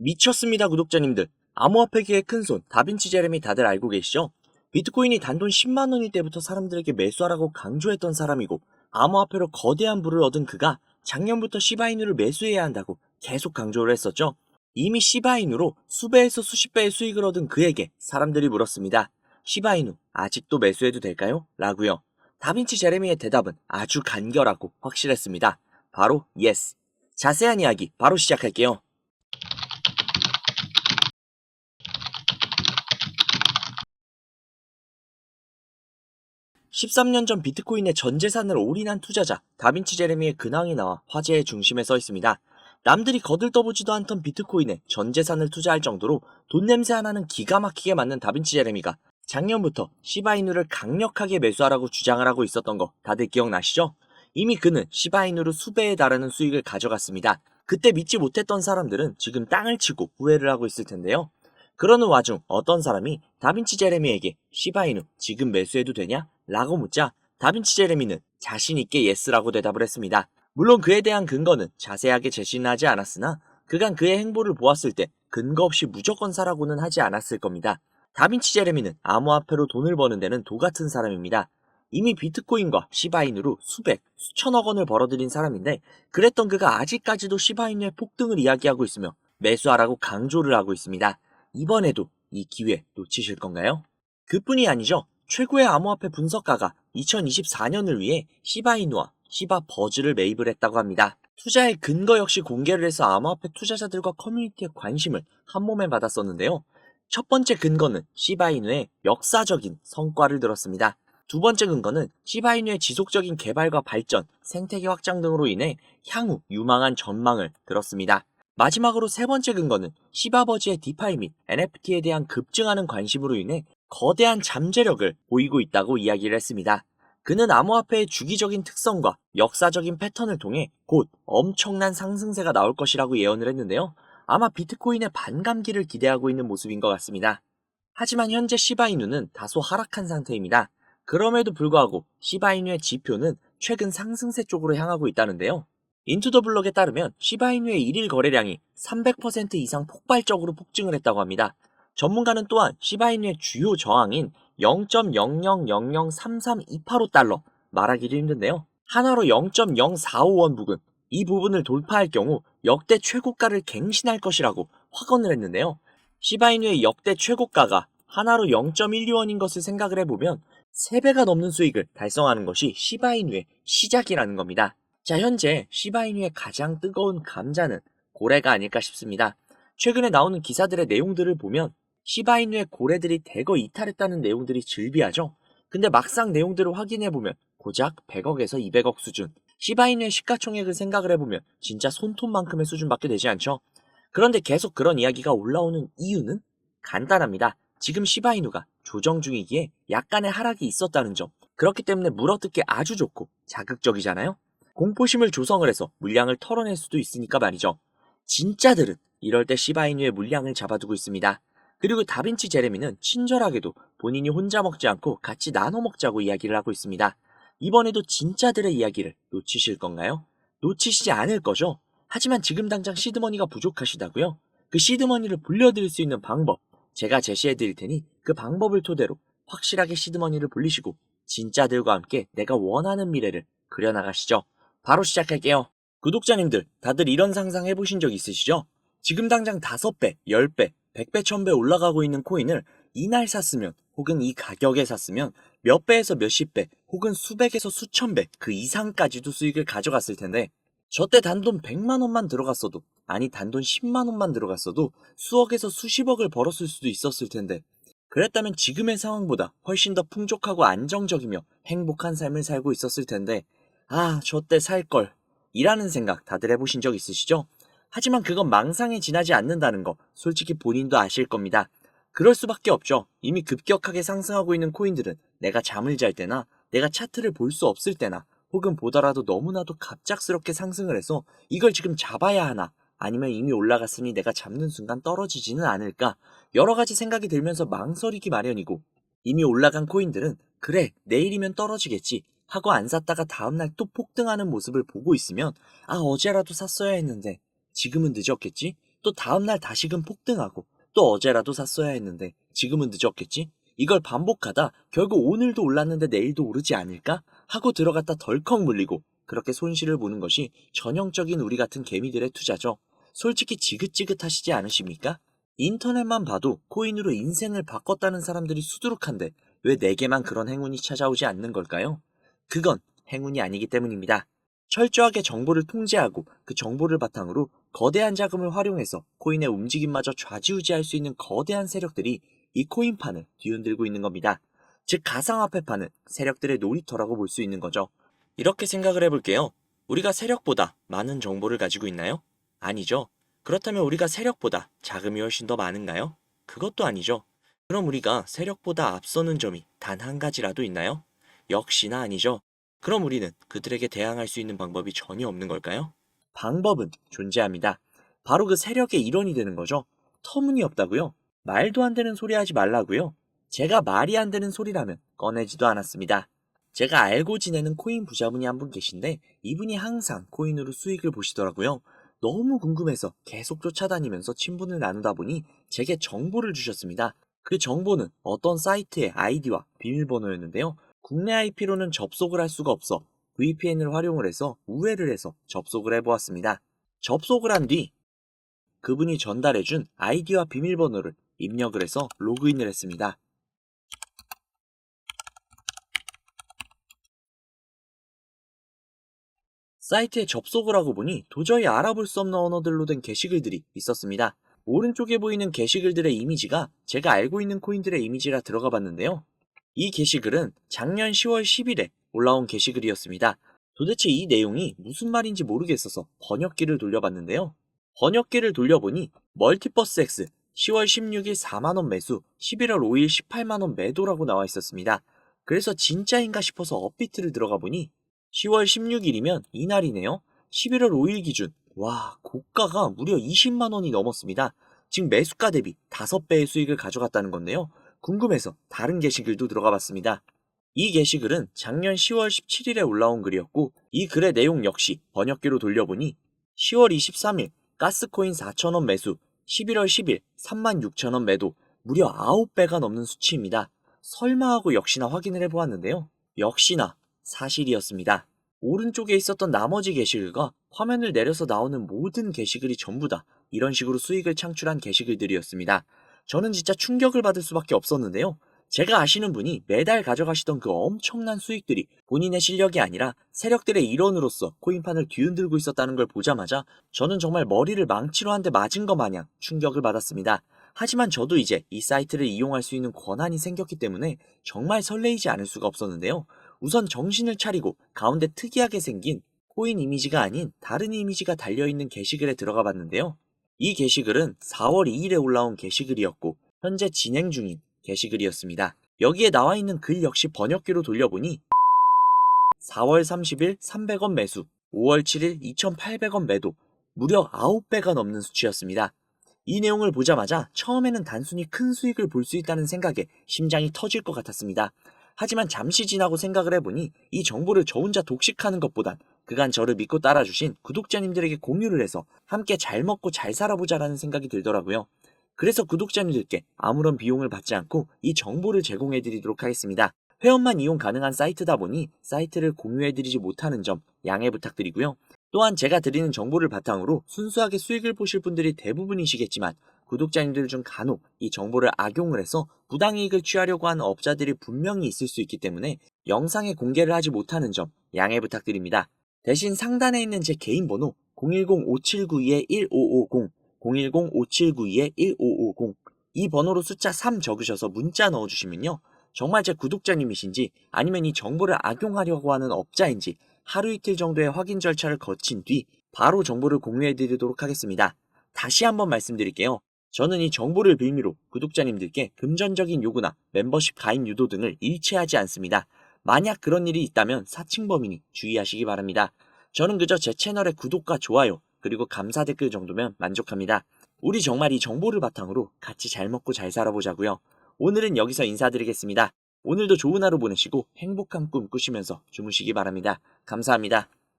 미쳤습니다, 구독자님들. 암호화폐계의 큰손 다빈치 제레미 다들 알고 계시죠? 비트코인이 단돈 10만 원일 때부터 사람들에게 매수하라고 강조했던 사람이고, 암호화폐로 거대한 부를 얻은 그가 작년부터 시바이누를 매수해야 한다고 계속 강조를 했었죠. 이미 시바이누로 수배에서 수십 배의 수익을 얻은 그에게 사람들이 물었습니다. 시바이누 아직도 매수해도 될까요? 라고요. 다빈치 제레미의 대답은 아주 간결하고 확실했습니다. 바로 yes. 자세한 이야기 바로 시작할게요. 13년 전 비트코인의 전 재산을 올인한 투자자 다빈치 제레미의 근황이 나와 화제의 중심에 서 있습니다. 남들이 거들떠보지도 않던 비트코인에 전 재산을 투자할 정도로 돈 냄새 하나는 기가 막히게 맞는 다빈치 제레미가 작년부터 시바이누를 강력하게 매수하라고 주장을 하고 있었던 거 다들 기억나시죠? 이미 그는 시바이누로 수배에 달하는 수익을 가져갔습니다. 그때 믿지 못했던 사람들은 지금 땅을 치고 후회를 하고 있을 텐데요. 그러는 와중 어떤 사람이 다빈치 제레미에게 시바이누 지금 매수해도 되냐? 라고 묻자 다빈치 제레미는 자신있게 예스라고 대답을 했습니다. 물론 그에 대한 근거는 자세하게 제시는 하지 않았으나 그간 그의 행보를 보았을 때 근거 없이 무조건 사라고는 하지 않았을 겁니다. 다빈치 제레미는 암호화폐로 돈을 버는 데는 도같은 사람입니다. 이미 비트코인과 시바이누로 수백, 수천억 원을 벌어들인 사람인데 그랬던 그가 아직까지도 시바이누의 폭등을 이야기하고 있으며 매수하라고 강조를 하고 있습니다. 이번에도 이 기회 놓치실 건가요? 그뿐이 아니죠. 최고의 암호화폐 분석가가 2024년을 위해 시바이누와 시바버즈를 매입을 했다고 합니다. 투자의 근거 역시 공개를 해서 암호화폐 투자자들과 커뮤니티의 관심을 한몸에 받았었는데요. 첫 번째 근거는 시바이누의 역사적인 성과를 들었습니다. 두 번째 근거는 시바이누의 지속적인 개발과 발전, 생태계 확장 등으로 인해 향후 유망한 전망을 들었습니다. 마지막으로 세 번째 근거는 시바버즈의 디파이 및 NFT에 대한 급증하는 관심으로 인해 거대한 잠재력을 보이고 있다고 이야기를 했습니다. 그는 암호화폐의 주기적인 특성과 역사적인 패턴을 통해 곧 엄청난 상승세가 나올 것이라고 예언을 했는데요. 아마 비트코인의 반감기를 기대하고 있는 모습인 것 같습니다. 하지만 현재 시바이누는 다소 하락한 상태입니다. 그럼에도 불구하고 시바이누의 지표는 최근 상승세 쪽으로 향하고 있다는데요. 인투더블럭에 따르면 시바이누의 일일 거래량이 300% 이상 폭발적으로 폭증을 했다고 합니다. 전문가는 또한 시바이누의 주요 저항인 0.00003328호 달러 말하기도 힘든데요. 하나로 0.045원 부근, 이 부분을 돌파할 경우 역대 최고가를 갱신할 것이라고 확언을 했는데요. 시바이누의 역대 최고가가 하나로 0.12원인 것을 생각을 해보면 3배가 넘는 수익을 달성하는 것이 시바이누의 시작이라는 겁니다. 자, 현재 시바이누의 가장 뜨거운 감자는 고래가 아닐까 싶습니다. 최근에 나오는 기사들의 내용들을 보면 시바이누의 고래들이 대거 이탈했다는 내용들이 즐비하죠. 근데 막상 내용들을 확인해보면 고작 100억에서 200억 수준, 시바이누의 시가총액을 생각을 해보면 진짜 손톱만큼의 수준밖에 되지 않죠. 그런데 계속 그런 이야기가 올라오는 이유는 간단합니다. 지금 시바이누가 조정 중이기에 약간의 하락이 있었다는 점, 그렇기 때문에 물어뜯기 아주 좋고 자극적이잖아요. 공포심을 조성을 해서 물량을 털어낼 수도 있으니까 말이죠. 진짜들은 이럴 때 시바이누의 물량을 잡아두고 있습니다. 그리고 다빈치 제레미는 친절하게도 본인이 혼자 먹지 않고 같이 나눠 먹자고 이야기를 하고 있습니다. 이번에도 진짜들의 이야기를 놓치실 건가요? 놓치시지 않을 거죠? 하지만 지금 당장 시드머니가 부족하시다고요? 그 시드머니를 불려드릴 수 있는 방법, 제가 제시해 드릴 테니 그 방법을 토대로 확실하게 시드머니를 불리시고 진짜들과 함께 내가 원하는 미래를 그려나가시죠. 바로 시작할게요. 구독자님들, 다들 이런 상상 해보신 적 있으시죠? 지금 당장 5배, 10배, 100배, 1000배 올라가고 있는 코인을 이날 샀으면 혹은 이 가격에 샀으면 몇 배에서 몇십 배 혹은 수백에서 수천 배 그 이상까지도 수익을 가져갔을 텐데 저 때 단돈 100만 원만 들어갔어도, 아니 단돈 10만 원만 들어갔어도 수억에서 수십억을 벌었을 수도 있었을 텐데 그랬다면 지금의 상황보다 훨씬 더 풍족하고 안정적이며 행복한 삶을 살고 있었을 텐데 아, 저 때 살걸 이라는 생각 다들 해보신 적 있으시죠? 하지만 그건 망상에 지나지 않는다는 거 솔직히 본인도 아실 겁니다. 그럴 수밖에 없죠. 이미 급격하게 상승하고 있는 코인들은 내가 잠을 잘 때나 내가 차트를 볼 수 없을 때나 혹은 보더라도 너무나도 갑작스럽게 상승을 해서 이걸 지금 잡아야 하나 아니면 이미 올라갔으니 내가 잡는 순간 떨어지지는 않을까 여러 가지 생각이 들면서 망설이기 마련이고 이미 올라간 코인들은 그래 내일이면 떨어지겠지 하고 안 샀다가 다음날 또 폭등하는 모습을 보고 있으면 아 어제라도 샀어야 했는데 지금은 늦었겠지? 또 다음날 다시금 폭등하고 또 어제라도 샀어야 했는데 지금은 늦었겠지? 이걸 반복하다 결국 오늘도 올랐는데 내일도 오르지 않을까? 하고 들어갔다 덜컥 물리고 그렇게 손실을 보는 것이 전형적인 우리 같은 개미들의 투자죠. 솔직히 지긋지긋하시지 않으십니까? 인터넷만 봐도 코인으로 인생을 바꿨다는 사람들이 수두룩한데 왜 내게만 그런 행운이 찾아오지 않는 걸까요? 그건 행운이 아니기 때문입니다. 철저하게 정보를 통제하고 그 정보를 바탕으로 거대한 자금을 활용해서 코인의 움직임마저 좌지우지할 수 있는 거대한 세력들이 이 코인판을 뒤흔들고 있는 겁니다. 즉 가상화폐판은 세력들의 놀이터라고 볼 수 있는 거죠. 이렇게 생각을 해볼게요. 우리가 세력보다 많은 정보를 가지고 있나요? 아니죠. 그렇다면 우리가 세력보다 자금이 훨씬 더 많은가요? 그것도 아니죠. 그럼 우리가 세력보다 앞서는 점이 단 한 가지라도 있나요? 역시나 아니죠. 그럼 우리는 그들에게 대항할 수 있는 방법이 전혀 없는 걸까요? 방법은 존재합니다. 바로 그 세력의 일원이 되는 거죠. 터무니없다고요? 말도 안 되는 소리 하지 말라고요? 제가 말이 안 되는 소리라면 꺼내지도 않았습니다. 제가 알고 지내는 코인 부자분이 한 분 계신데 이분이 항상 코인으로 수익을 보시더라고요. 너무 궁금해서 계속 쫓아다니면서 친분을 나누다 보니 제게 정보를 주셨습니다. 그 정보는 어떤 사이트의 아이디와 비밀번호였는데요. 국내 IP로는 접속을 할 수가 없어 VPN을 활용을 해서 우회를 해서 접속을 해보았습니다. 접속을 한 뒤 그분이 전달해준 아이디와 비밀번호를 입력을 해서 로그인을 했습니다. 사이트에 접속을 하고 보니 도저히 알아볼 수 없는 언어들로 된 게시글들이 있었습니다. 오른쪽에 보이는 게시글들의 이미지가 제가 알고 있는 코인들의 이미지라 들어가 봤는데요. 이 게시글은 작년 10월 10일에 올라온 게시글이었습니다. 도대체 이 내용이 무슨 말인지 모르겠어서 번역기를 돌려봤는데요. 번역기를 돌려보니 멀티버스 X 10월 16일 4만원 매수, 11월 5일 18만원 매도라고 나와 있었습니다. 그래서 진짜인가 싶어서 업비트를 들어가 보니 10월 16일이면 이날이네요. 11월 5일 기준, 와, 고가가 무려 20만원이 넘었습니다. 즉 매수가 대비 5배의 수익을 가져갔다는 건데요. 궁금해서 다른 게시글도 들어가 봤습니다. 이 게시글은 작년 10월 17일에 올라온 글이었고 이 글의 내용 역시 번역기로 돌려보니 10월 23일 가스코인 4,000원 매수, 11월 10일 36,000원 매도, 무려 9배가 넘는 수치입니다. 설마 하고 역시나 확인을 해보았는데요. 역시나 사실이었습니다. 오른쪽에 있었던 나머지 게시글과 화면을 내려서 나오는 모든 게시글이 전부 다 이런 식으로 수익을 창출한 게시글들이었습니다. 저는 진짜 충격을 받을 수밖에 없었는데요. 제가 아시는 분이 매달 가져가시던 그 엄청난 수익들이 본인의 실력이 아니라 세력들의 일원으로서 코인판을 뒤흔들고 있었다는 걸 보자마자 저는 정말 머리를 망치로 한 대 맞은 것 마냥 충격을 받았습니다. 하지만 저도 이제 이 사이트를 이용할 수 있는 권한이 생겼기 때문에 정말 설레이지 않을 수가 없었는데요. 우선 정신을 차리고 가운데 특이하게 생긴 코인 이미지가 아닌 다른 이미지가 달려있는 게시글에 들어가 봤는데요. 이 게시글은 4월 2일에 올라온 게시글이었고 현재 진행 중인 게시글이었습니다. 여기에 나와 있는 글 역시 번역기로 돌려보니 4월 30일 300원 매수, 5월 7일 2,800원 매도, 무려 9배가 넘는 수치였습니다. 이 내용을 보자마자 처음에는 단순히 큰 수익을 볼 수 있다는 생각에 심장이 터질 것 같았습니다. 하지만 잠시 지나고 생각을 해보니 이 정보를 저 혼자 독식하는 것보단 그간 저를 믿고 따라주신 구독자님들에게 공유를 해서 함께 잘 먹고 잘 살아보자라는 생각이 들더라고요. 그래서 구독자님들께 아무런 비용을 받지 않고 이 정보를 제공해드리도록 하겠습니다. 회원만 이용 가능한 사이트다 보니 사이트를 공유해드리지 못하는 점 양해 부탁드리고요. 또한 제가 드리는 정보를 바탕으로 순수하게 수익을 보실 분들이 대부분이시겠지만 구독자님들 중 간혹 이 정보를 악용을 해서 부당이익을 취하려고 하는 업자들이 분명히 있을 수 있기 때문에 영상에 공개를 하지 못하는 점 양해 부탁드립니다. 대신 상단에 있는 제 개인 번호 010-5792-1550 010-5792-1550 이 번호로 숫자 3 적으셔서 문자 넣어주시면요. 정말 제 구독자님이신지 아니면 이 정보를 악용하려고 하는 업자인지 하루 이틀 정도의 확인 절차를 거친 뒤 바로 정보를 공유해드리도록 하겠습니다. 다시 한번 말씀드릴게요. 저는 이 정보를 빌미로 구독자님들께 금전적인 요구나 멤버십 가입 유도 등을 일체하지 않습니다. 만약 그런 일이 있다면 사칭범이니 주의하시기 바랍니다. 저는 그저 제 채널의 구독과 좋아요 그리고 감사 댓글 정도면 만족합니다. 우리 정말 이 정보를 바탕으로 같이 잘 먹고 잘 살아보자고요. 오늘은 여기서 인사드리겠습니다. 오늘도 좋은 하루 보내시고 행복한 꿈 꾸시면서 주무시기 바랍니다. 감사합니다.